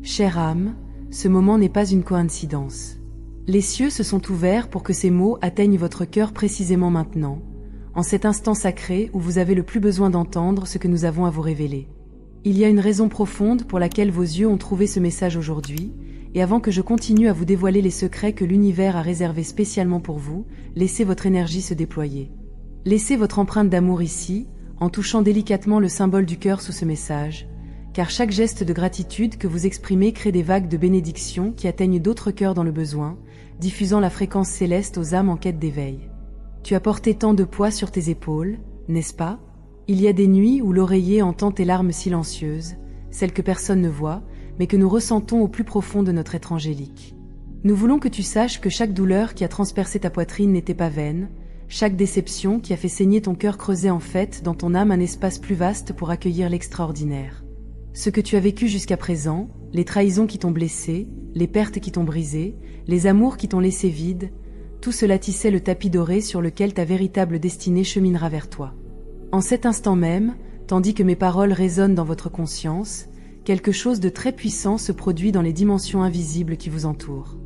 Chère âme, ce moment n'est pas une coïncidence. Les cieux se sont ouverts pour que ces mots atteignent votre cœur précisément maintenant, en cet instant sacré où vous avez le plus besoin d'entendre ce que nous avons à vous révéler. Il y a une raison profonde pour laquelle vos yeux ont trouvé ce message aujourd'hui, et avant que je continue à vous dévoiler les secrets que l'univers a réservés spécialement pour vous, laissez votre énergie se déployer. Laissez votre empreinte d'amour ici, en touchant délicatement le symbole du cœur sous ce message, car chaque geste de gratitude que vous exprimez crée des vagues de bénédiction qui atteignent d'autres cœurs dans le besoin, diffusant la fréquence céleste aux âmes en quête d'éveil. Tu as porté tant de poids sur tes épaules, n'est-ce pas? Il y a des nuits où l'oreiller entend tes larmes silencieuses, celles que personne ne voit, mais que nous ressentons au plus profond de notre être angélique. Nous voulons que tu saches que chaque douleur qui a transpercé ta poitrine n'était pas vaine, chaque déception qui a fait saigner ton cœur creusait en fait dans ton âme un espace plus vaste pour accueillir l'extraordinaire. Ce que tu as vécu jusqu'à présent, les trahisons qui t'ont blessé, les pertes qui t'ont brisé, les amours qui t'ont laissé vide, tout cela tissait le tapis doré sur lequel ta véritable destinée cheminera vers toi. En cet instant même, tandis que mes paroles résonnent dans votre conscience, quelque chose de très puissant se produit dans les dimensions invisibles qui vous entourent.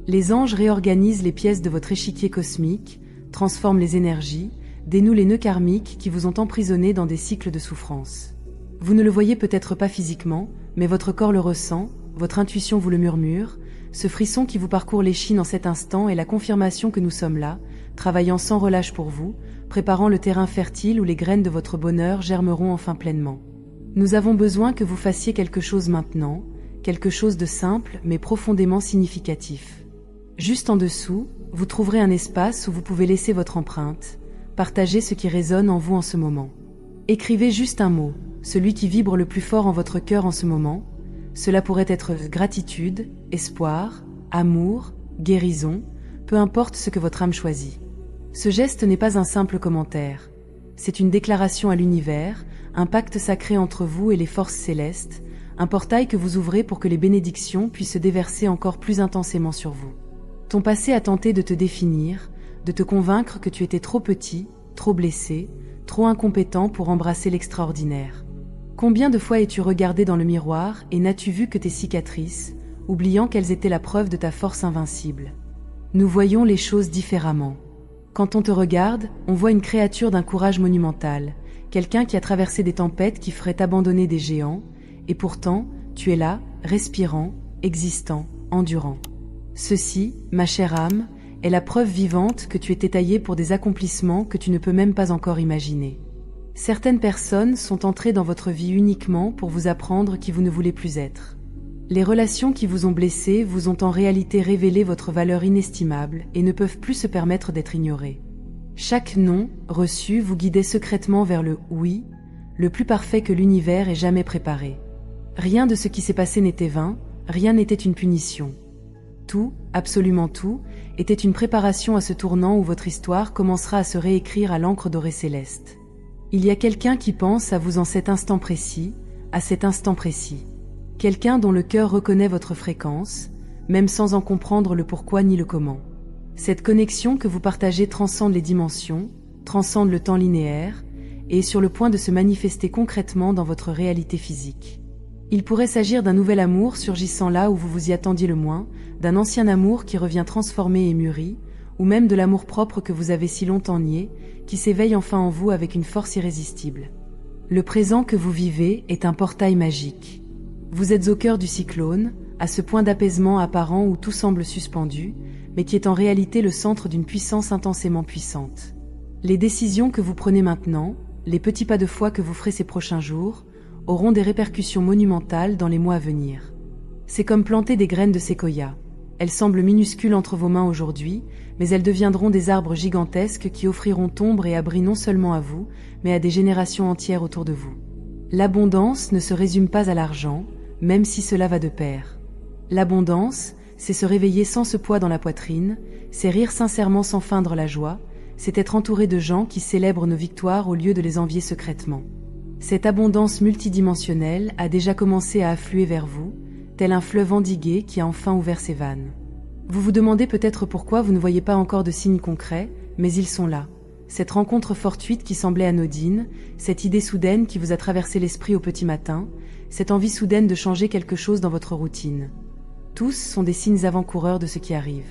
Les anges réorganisent les pièces de votre échiquier cosmique, transforment les énergies, dénouent les nœuds karmiques qui vous ont emprisonné dans des cycles de souffrance. Vous ne le voyez peut-être pas physiquement, mais votre corps le ressent, votre intuition vous le murmure, ce frisson qui vous parcourt l'échine en cet instant est la confirmation que nous sommes là, travaillant sans relâche pour vous, préparant le terrain fertile où les graines de votre bonheur germeront enfin pleinement. Nous avons besoin que vous fassiez quelque chose maintenant, quelque chose de simple mais profondément significatif. Juste en dessous, vous trouverez un espace où vous pouvez laisser votre empreinte, partager ce qui résonne en vous en ce moment. Écrivez juste un mot, celui qui vibre le plus fort en votre cœur en ce moment. Cela pourrait être gratitude, espoir, amour, guérison, peu importe ce que votre âme choisit. Ce geste n'est pas un simple commentaire. C'est une déclaration à l'univers, un pacte sacré entre vous et les forces célestes, un portail que vous ouvrez pour que les bénédictions puissent se déverser encore plus intensément sur vous. Ton passé a tenté de te définir, de te convaincre que tu étais trop petit, trop blessé, trop incompétent pour embrasser l'extraordinaire. Combien de fois es-tu regardé dans le miroir et n'as-tu vu que tes cicatrices, oubliant qu'elles étaient la preuve de ta force invincible? Nous voyons les choses différemment. Quand on te regarde, on voit une créature d'un courage monumental, quelqu'un qui a traversé des tempêtes qui feraient abandonner des géants, et pourtant, tu es là, respirant, existant, endurant. Ceci, ma chère âme, est la preuve vivante que tu étais taillée pour des accomplissements que tu ne peux même pas encore imaginer. Certaines personnes sont entrées dans votre vie uniquement pour vous apprendre qui vous ne voulez plus être. Les relations qui vous ont blessé vous ont en réalité révélé votre valeur inestimable et ne peuvent plus se permettre d'être ignorées. Chaque non reçu vous guidait secrètement vers le oui, le plus parfait que l'univers ait jamais préparé. Rien de ce qui s'est passé n'était vain, rien n'était une punition. Tout, absolument tout, était une préparation à ce tournant où votre histoire commencera à se réécrire à l'encre dorée céleste. Il y a quelqu'un qui pense à vous en cet instant précis, à cet instant précis. Quelqu'un dont le cœur reconnaît votre fréquence, même sans en comprendre le pourquoi ni le comment. Cette connexion que vous partagez transcende les dimensions, transcende le temps linéaire, et est sur le point de se manifester concrètement dans votre réalité physique. Il pourrait s'agir d'un nouvel amour surgissant là où vous vous y attendiez le moins, d'un ancien amour qui revient transformé et mûri, ou même de l'amour-propre que vous avez si longtemps nié, qui s'éveille enfin en vous avec une force irrésistible. Le présent que vous vivez est un portail magique. Vous êtes au cœur du cyclone, à ce point d'apaisement apparent où tout semble suspendu, mais qui est en réalité le centre d'une puissance intensément puissante. Les décisions que vous prenez maintenant, les petits pas de foi que vous ferez ces prochains jours, auront des répercussions monumentales dans les mois à venir. C'est comme planter des graines de séquoia. Elles semblent minuscules entre vos mains aujourd'hui, mais elles deviendront des arbres gigantesques qui offriront ombre et abri non seulement à vous, mais à des générations entières autour de vous. L'abondance ne se résume pas à l'argent, même si cela va de pair. L'abondance, c'est se réveiller sans ce poids dans la poitrine, c'est rire sincèrement sans feindre la joie, c'est être entouré de gens qui célèbrent nos victoires au lieu de les envier secrètement. Cette abondance multidimensionnelle a déjà commencé à affluer vers vous, tel un fleuve endigué qui a enfin ouvert ses vannes. Vous vous demandez peut-être pourquoi vous ne voyez pas encore de signes concrets, mais ils sont là. Cette rencontre fortuite qui semblait anodine, cette idée soudaine qui vous a traversé l'esprit au petit matin, cette envie soudaine de changer quelque chose dans votre routine. Tous sont des signes avant-coureurs de ce qui arrive.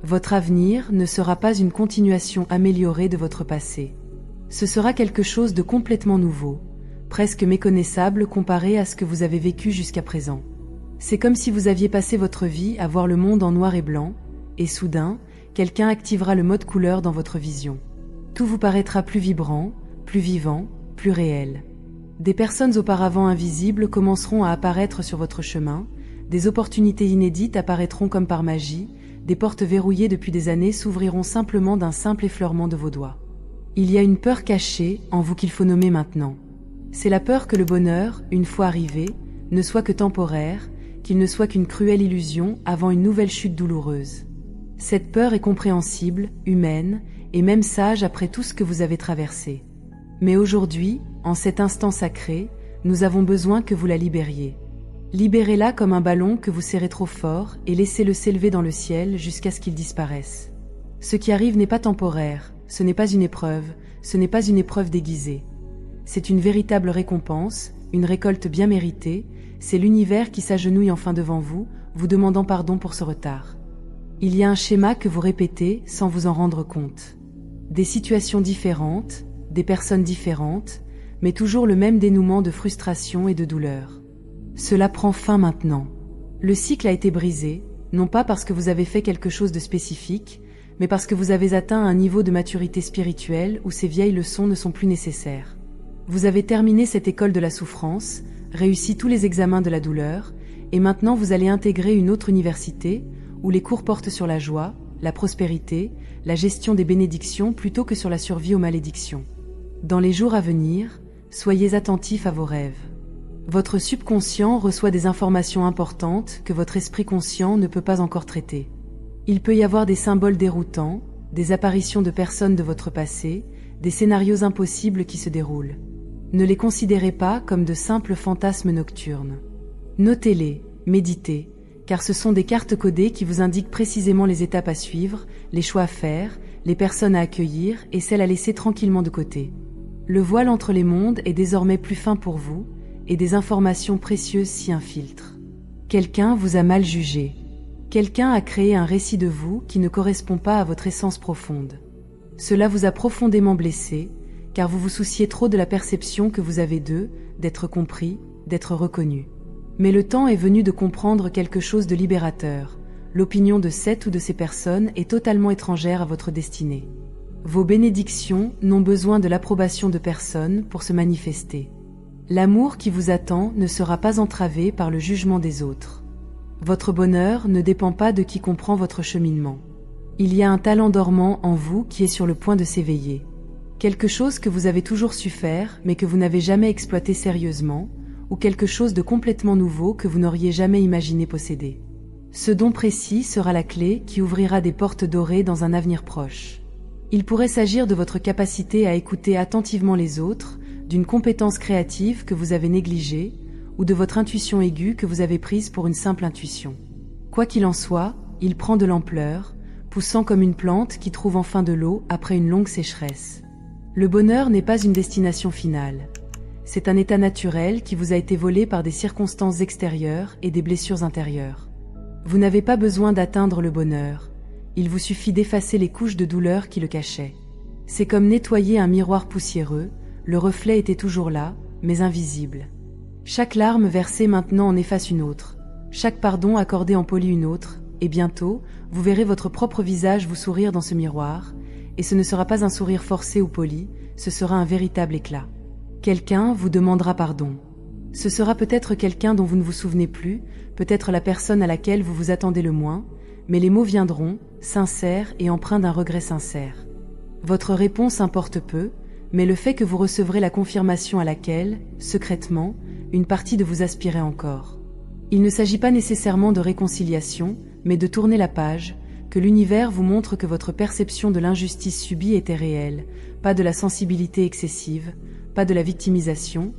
Votre avenir ne sera pas une continuation améliorée de votre passé. Ce sera quelque chose de complètement nouveau, presque méconnaissable comparé à ce que vous avez vécu jusqu'à présent. C'est comme si vous aviez passé votre vie à voir le monde en noir et blanc, et soudain, quelqu'un activera le mode couleur dans votre vision. Tout vous paraîtra plus vibrant, plus vivant, plus réel. Des personnes auparavant invisibles commenceront à apparaître sur votre chemin, des opportunités inédites apparaîtront comme par magie, des portes verrouillées depuis des années s'ouvriront simplement d'un simple effleurement de vos doigts. Il y a une peur cachée en vous qu'il faut nommer maintenant. C'est la peur que le bonheur, une fois arrivé, ne soit que temporaire, qu'il ne soit qu'une cruelle illusion avant une nouvelle chute douloureuse. Cette peur est compréhensible, humaine, et même sage après tout ce que vous avez traversé. Mais aujourd'hui, en cet instant sacré, nous avons besoin que vous la libériez. Libérez-la comme un ballon que vous serrez trop fort et laissez-le s'élever dans le ciel jusqu'à ce qu'il disparaisse. Ce qui arrive n'est pas temporaire, ce n'est pas une épreuve déguisée. C'est une véritable récompense, une récolte bien méritée, c'est l'univers qui s'agenouille enfin devant vous, vous demandant pardon pour ce retard. Il y a un schéma que vous répétez sans vous en rendre compte. Des situations différentes, des personnes différentes, mais toujours le même dénouement de frustration et de douleur. Cela prend fin maintenant. Le cycle a été brisé, non pas parce que vous avez fait quelque chose de spécifique, mais parce que vous avez atteint un niveau de maturité spirituelle où ces vieilles leçons ne sont plus nécessaires. Vous avez terminé cette école de la souffrance, réussi tous les examens de la douleur, et maintenant vous allez intégrer une autre université, où les cours portent sur la joie, la prospérité, la gestion des bénédictions plutôt que sur la survie aux malédictions. Dans les jours à venir, soyez attentifs à vos rêves. Votre subconscient reçoit des informations importantes que votre esprit conscient ne peut pas encore traiter. Il peut y avoir des symboles déroutants, des apparitions de personnes de votre passé, des scénarios impossibles qui se déroulent. Ne les considérez pas comme de simples fantasmes nocturnes. Notez-les, méditez, car ce sont des cartes codées qui vous indiquent précisément les étapes à suivre, les choix à faire, les personnes à accueillir et celles à laisser tranquillement de côté. Le voile entre les mondes est désormais plus fin pour vous, et des informations précieuses s'y infiltrent. Quelqu'un vous a mal jugé. Quelqu'un a créé un récit de vous qui ne correspond pas à votre essence profonde. Cela vous a profondément blessé, car vous vous souciez trop de la perception que vous avez d'eux, d'être compris, d'être reconnu. Mais le temps est venu de comprendre quelque chose de libérateur. L'opinion de cette ou de ces personnes est totalement étrangère à votre destinée. Vos bénédictions n'ont besoin de l'approbation de personne pour se manifester. L'amour qui vous attend ne sera pas entravé par le jugement des autres. Votre bonheur ne dépend pas de qui comprend votre cheminement. Il y a un talent dormant en vous qui est sur le point de s'éveiller. Quelque chose que vous avez toujours su faire mais que vous n'avez jamais exploité sérieusement, ou quelque chose de complètement nouveau que vous n'auriez jamais imaginé posséder. Ce don précis sera la clé qui ouvrira des portes dorées dans un avenir proche. Il pourrait s'agir de votre capacité à écouter attentivement les autres, d'une compétence créative que vous avez négligée, ou de votre intuition aiguë que vous avez prise pour une simple intuition. Quoi qu'il en soit, il prend de l'ampleur, poussant comme une plante qui trouve enfin de l'eau après une longue sécheresse. Le bonheur n'est pas une destination finale. C'est un état naturel qui vous a été volé par des circonstances extérieures et des blessures intérieures. Vous n'avez pas besoin d'atteindre le bonheur. Il vous suffit d'effacer les couches de douleur qui le cachaient. C'est comme nettoyer un miroir poussiéreux, le reflet était toujours là, mais invisible. Chaque larme versée maintenant en efface une autre. Chaque pardon accordé en polit une autre, et bientôt, vous verrez votre propre visage vous sourire dans ce miroir, et ce ne sera pas un sourire forcé ou poli, ce sera un véritable éclat. Quelqu'un vous demandera pardon. Ce sera peut-être quelqu'un dont vous ne vous souvenez plus, peut-être la personne à laquelle vous vous attendez le moins, mais les mots viendront, sincères et empreints d'un regret sincère. Votre réponse importe peu, mais le fait que vous recevrez la confirmation à laquelle, secrètement, une partie de vous aspirait encore. Il ne s'agit pas nécessairement de réconciliation, mais de tourner la page, que l'univers vous montre que votre perception de l'injustice subie était réelle, pas de la sensibilité excessive, pas de la victimisation,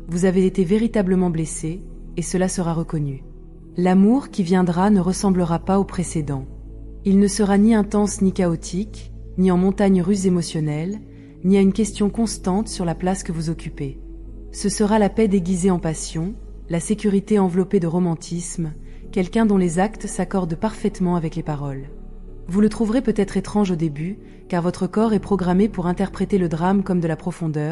vous avez été véritablement blessé, et cela sera reconnu. L'amour qui viendra ne ressemblera pas au précédent. Il ne sera ni intense ni chaotique, ni en montagnes russes émotionnelles, ni à une question constante sur la place que vous occupez. Ce sera la paix déguisée en passion, la sécurité enveloppée de romantisme, quelqu'un dont les actes s'accordent parfaitement avec les paroles. Vous le trouverez peut-être étrange au début, car votre corps est programmé pour interpréter le drame comme de la profondeur,